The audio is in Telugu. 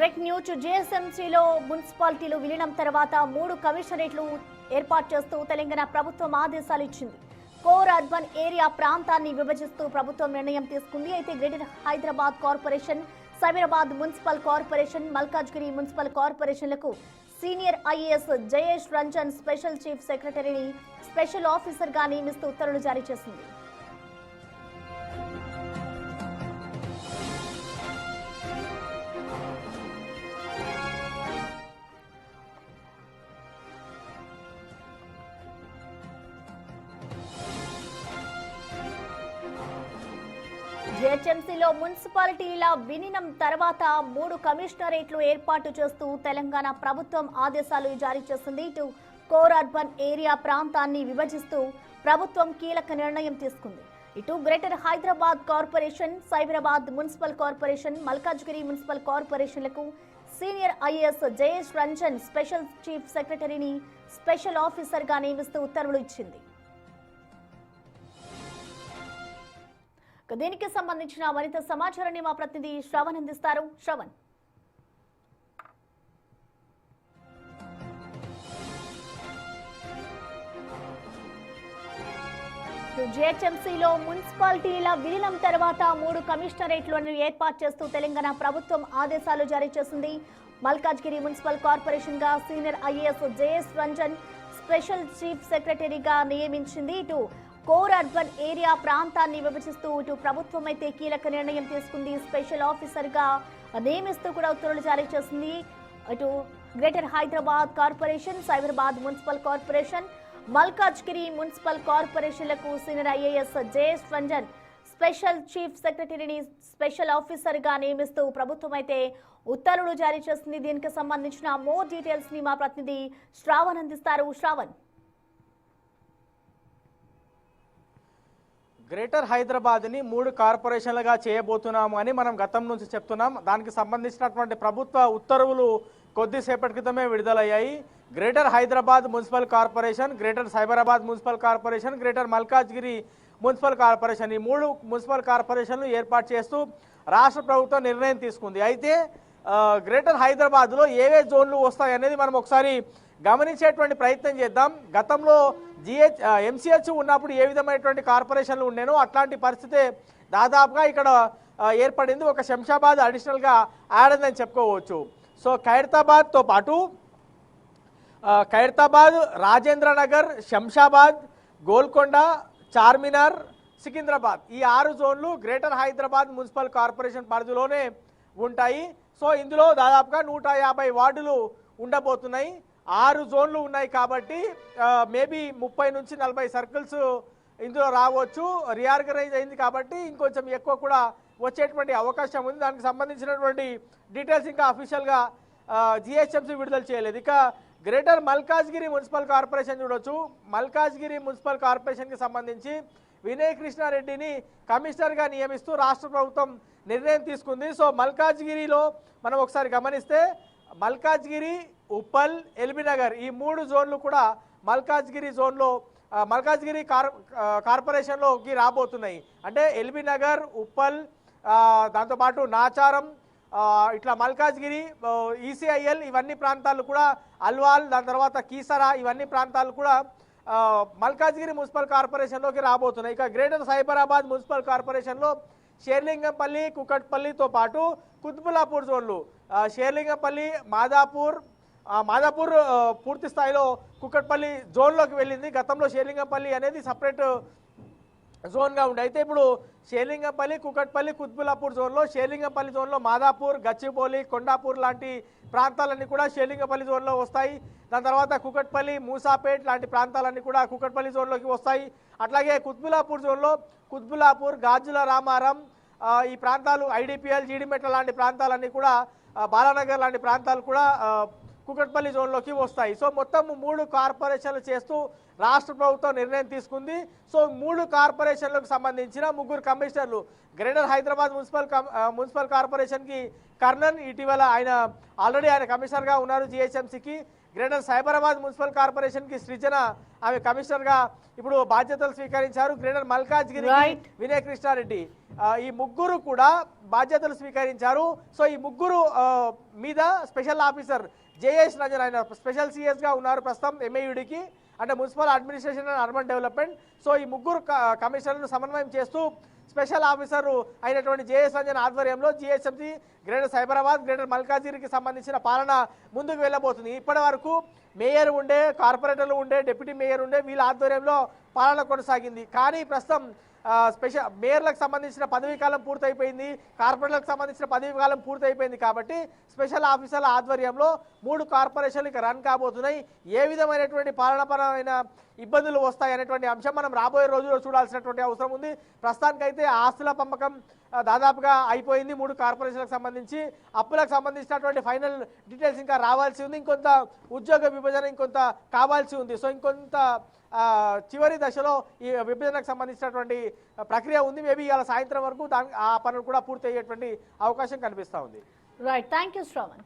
బ్రేక్ న్యూస్ జీఎస్ఎంసీలో మున్సిపాలిటీలు విలీనం తర్వాత 3 కమిషనరేట్లు ఏర్పాటు చేస్తూ తెలంగాణ ప్రభుత్వం ఆదేశాలు ఇచ్చింది. కోర్ అర్బన్ ఏరియా ప్రాంతాన్ని విభజిస్తూ ప్రభుత్వం నిర్ణయం తీసుకుంది. అయితే greater Hyderabad corporation, Cyberabad municipal corporation, Malkajgiri municipal కార్పొరేషన్లకు senior IAS Jayesh Ranjan special chief సెక్రటరీని స్పెషల్ ఆఫీసర్గా నియమిస్తూ ఉత్తర్వులు జారీ చేసింది. జీహెచ్ఎంసీలో మున్సిపాలిటీల విలీనం తర్వాత 3 కమిషనరేట్లు ఏర్పాటు చేస్తూ తెలంగాణ ప్రభుత్వం ఆదేశాలు జారీ చేసింది. ఇటు కోర్ అర్బన్ ఏరియా ప్రాంతాన్ని విభజిస్తూ ప్రభుత్వం కీలక నిర్ణయం తీసుకుంది. ఇటు greater Hyderabad corporation, Cyberabad municipal corporation, Malkajgiri municipal కార్పొరేషన్లకు senior IAS Jayesh Ranjan special chief సెక్రటరీని స్పెషల్ ఆఫీసర్గా నియమిస్తూ ఉత్తర్వులు ఇచ్చింది. దీనికి సంబంధించిన మరింత సమాచారాన్ని మా ప్రతినిధి శ్రవణ్ అందిస్తారు. శ్రవణ్, జీహెచ్ఎంసీలో మున్సిపాలిటీల విలీనం తర్వాత 3 కమిషనరేట్లను ఏర్పాటు చేస్తూ తెలంగాణ ప్రభుత్వం ఆదేశాలు జారీ చేసింది. మల్కాజ్గిరి మున్సిపల్ కార్పొరేషన్ గా senior IAS Jayesh Ranjan special chief సెక్రటరీగా నియమించింది. ఇటు కోర్ అర్బన్ ఏరియా ప్రాంతాన్ని విభజిస్తూ ఇటు ప్రభుత్వం అయితే కీలక నిర్ణయం తీసుకుంది. స్పెషల్ ఆఫీసర్ గా నియమిస్తూ కూడా ఉత్తర్వులు జారీ చేసింది. ఇటు greater Hyderabad corporation, Cyberabad municipal corporation, Malkajgiri municipal కార్పొరేషన్లకు senior IAS Jayesh Ranjan special chief సెక్రటరీని స్పెషల్ ఆఫీసర్ గా నియమిస్తూ ప్రభుత్వం అయితే ఉత్తర్వులు జారీ చేసింది. దీనికి సంబంధించిన మోర్ డీటెయిల్స్ ని మా ప్రతినిధి శ్రావణ్ అందిస్తారు. శ్రావణ్, గ్రేటర్ హైదరాబాద్ని 3 కార్పొరేషన్లుగా చేయబోతున్నాము అని మనం గతం నుంచి చెప్తున్నాం. దానికి సంబంధించినటువంటి ప్రభుత్వ ఉత్తర్వులు కొద్దిసేపటి క్రితమే విడుదలయ్యాయి. Greater Hyderabad municipal corporation, greater Cyberabad municipal corporation, greater Malkajgiri municipal corporation, ఈ 3 మున్సిపల్ కార్పొరేషన్లు ఏర్పాటు చేస్తూ రాష్ట్ర ప్రభుత్వం నిర్ణయం తీసుకుంది. అయితే గ్రేటర్ హైదరాబాద్లో ఏవే జోన్లు వస్తాయనేది మనం ఒకసారి గమనించేటువంటి ప్రయత్నం చేద్దాం. గతంలో ఎంసీహెచ్ ఉన్నప్పుడు ఏ విధమైనటువంటి కార్పొరేషన్లు ఉండేనో అట్లాంటి పరిస్థితి దాదాపుగా ఇక్కడ ఏర్పడింది. ఒక శంషాబాద్ అడిషనల్గా యాడ్ అయిందని చెప్పుకోవచ్చు. సో ఖైరతాబాద్తో పాటు ఖైరతాబాద్, రాజేంద్రనగర్, శంషాబాద్, గోల్కొండ, చార్మినార్, సికింద్రాబాద్, ఈ 6 జోన్లు గ్రేటర్ హైదరాబాద్ మున్సిపల్ కార్పొరేషన్ పరిధిలోనే ఉంటాయి. సో ఇందులో దాదాపుగా 150 వార్డులు ఉండబోతున్నాయి. 6 జోన్లు ఉన్నాయి కాబట్టి మేబీ 30 నుంచి 40 సర్కిల్స్ ఇందులో రావచ్చు. రీఆర్గనైజ్ అయింది కాబట్టి ఇంకొంచెం ఎక్కువ కూడా వచ్చేటువంటి అవకాశం ఉంది. దానికి సంబంధించినటువంటి డీటెయిల్స్ ఇంకా అఫీషియల్గా జిహెచ్ఎంసీ విడుదల చేయలేదు. ఇక గ్రేటర్ మల్కాజ్గిరి మున్సిపల్ కార్పొరేషన్ చూడొచ్చు. మల్కాజ్గిరి మున్సిపల్ కార్పొరేషన్కి సంబంధించి వినయ్ కృష్ణారెడ్డిని కమిషనర్గా నియమిస్తూ రాష్ట్ర ప్రభుత్వం నిర్ణయం తీసుకుంది. సో మల్కాజ్గిరిలో మనం ఒకసారి గమనిస్తే మల్కాజ్గిరి, ఉప్పల్, ఎల్బీనగర్, ఈ 3 జోన్లు కూడా మల్కాజ్గిరి జోన్లో మల్కాజ్గిరి కార్పొరేషన్లోకి రాబోతున్నాయి. అంటే ఎల్బీనగర్, ఉప్పల్, దాంతోపాటు నాచారం, ఇట్లా మల్కాజ్గిరి, ఈసీఐఎల్, ఇవన్నీ ప్రాంతాలు కూడా, అల్వాల్, దాని తర్వాత కీసరా, ఇవన్నీ ప్రాంతాలు కూడా మల్కాజ్గిరి మున్సిపల్ కార్పొరేషన్లోకి రాబోతున్నాయి. ఇక గ్రేటర్ సైబరాబాద్ మున్సిపల్ కార్పొరేషన్లో షేర్లింగంపల్లి, కుకట్పల్లితో పాటు కుత్బులాపూర్ జోన్లు, షేర్లింగంపల్లి, మాదాపూర్ పూర్తి స్థాయిలో కుకట్పల్లి జోన్లోకి వెళ్ళింది. గతంలో షేర్లింగంపల్లి అనేది సపరేట్ జోన్గా ఉండే. అయితే ఇప్పుడు షేర్లింగంపల్లి, కుకట్పల్లి, కుత్బులాపూర్ జోన్లో, షేర్లింగంపల్లి జోన్లో మాదాపూర్, గచ్చిబౌలి, కొండాపూర్ లాంటి ప్రాంతాలన్నీ కూడా షేర్లింగంపల్లి జోన్లో వస్తాయి. దాని తర్వాత కుకట్పల్లి, మూసాపేట్ లాంటి ప్రాంతాలన్నీ కూడా కుకట్పల్లి జోన్లోకి వస్తాయి. అట్లాగే కుత్బులాపూర్ జోన్లో కుత్బులాపూర్, గాజుల రామారం, ఈ ప్రాంతాలు, ఐడిపిఎల్, జీడిమెట్ల లాంటి ప్రాంతాలన్నీ కూడా, బాలానగర్ లాంటి ప్రాంతాలు కూడా కుకట్పల్లి జోన్లోకి వస్తాయి. సో మొత్తం 3 కార్పొరేషన్లు చేస్తూ రాష్ట్ర ప్రభుత్వం నిర్ణయం తీసుకుంది. సో 3 కార్పొరేషన్లకు సంబంధించిన 3 కమిషనర్లు గ్రేటర్ హైదరాబాద్ మున్సిపల్ కార్పొరేషన్కి కర్ణన్, ఇటీవల ఆల్రెడీ ఆయన కమిషనర్గా ఉన్నారు జిహెచ్ఎంసీకి. గ్రేటర్ సైబరాబాద్ మున్సిపల్ కార్పొరేషన్కి సృజన ఆమె కమిషనర్గా ఇప్పుడు బాధ్యతలు స్వీకరించారు. గ్రేటర్ మల్కాజ్గిరి వినయ్ కృష్ణారెడ్డి ఈ 3 కూడా బాధ్యతలు స్వీకరించారు. సో ఈ 3 మీద స్పెషల్ ఆఫీసర్ జేఎస్ రంజన్ ఆయన స్పెషల్ సిఎస్గా ఉన్నారు ప్రస్తుతం ఎంఏయుడికి, అంటే municipal administration and urban development. So ఈ 3 కమిషనర్లను సమన్వయం చేస్తూ స్పెషల్ ఆఫీసర్ అయినటువంటి జేఎస్ రంజన్ ఆధ్వర్యంలో జిహెచ్ఎంసీ గ్రేటర్ సైబరాబాద్, గ్రేటర్ మల్కాజ్గిరికి సంబంధించిన పాలన ముందుకు వెళ్ళబోతుంది. ఇప్పటి వరకు మేయర్ ఉండే, కార్పొరేటర్లు ఉండే, డిప్యూటీ మేయర్ ఉండే, వీళ్ళ ఆధ్వర్యంలో పాలన కొనసాగింది. కానీ ప్రస్తుతం స్పెషల్ మేయర్లకు సంబంధించిన పదవీ కాలం పూర్తయిపోయింది, కార్పొరేట్లకు సంబంధించిన పదవీ కాలం పూర్తయిపోయింది. కాబట్టి స్పెషల్ ఆఫీసర్ల ఆధ్వర్యంలో 3 కార్పొరేషన్లు ఇక రన్ కాబోతున్నాయి. ఏ విధమైనటువంటి పాలనాపరమైన ఇబ్బందులు వస్తాయి అనేటువంటి అంశం మనం రాబోయే రోజుల్లో చూడాల్సినటువంటి అవసరం ఉంది. ప్రస్తుతానికైతే ఆస్తుల పంపకం దాదాపుగా అయిపోయింది 3 కార్పొరేషన్లకు సంబంధించి. అప్పులకు సంబంధించినటువంటి ఫైనల్ డీటెయిల్స్ ఇంకా రావాల్సి ఉంది. ఇంకొంత ఉద్యోగ విభజన ఇంకొంత కావాల్సి ఉంది. సో ఇంకొంత చివరి దశలో ఈ విభజనకు సంబంధించినటువంటి ప్రక్రియ ఉంది. మేబీ ఇవాళ సాయంత్రం వరకు ఆ పనులు కూడా పూర్తి అయ్యేటువంటి అవకాశం కనిపిస్తూ ఉంది. Right, thank you Shravan.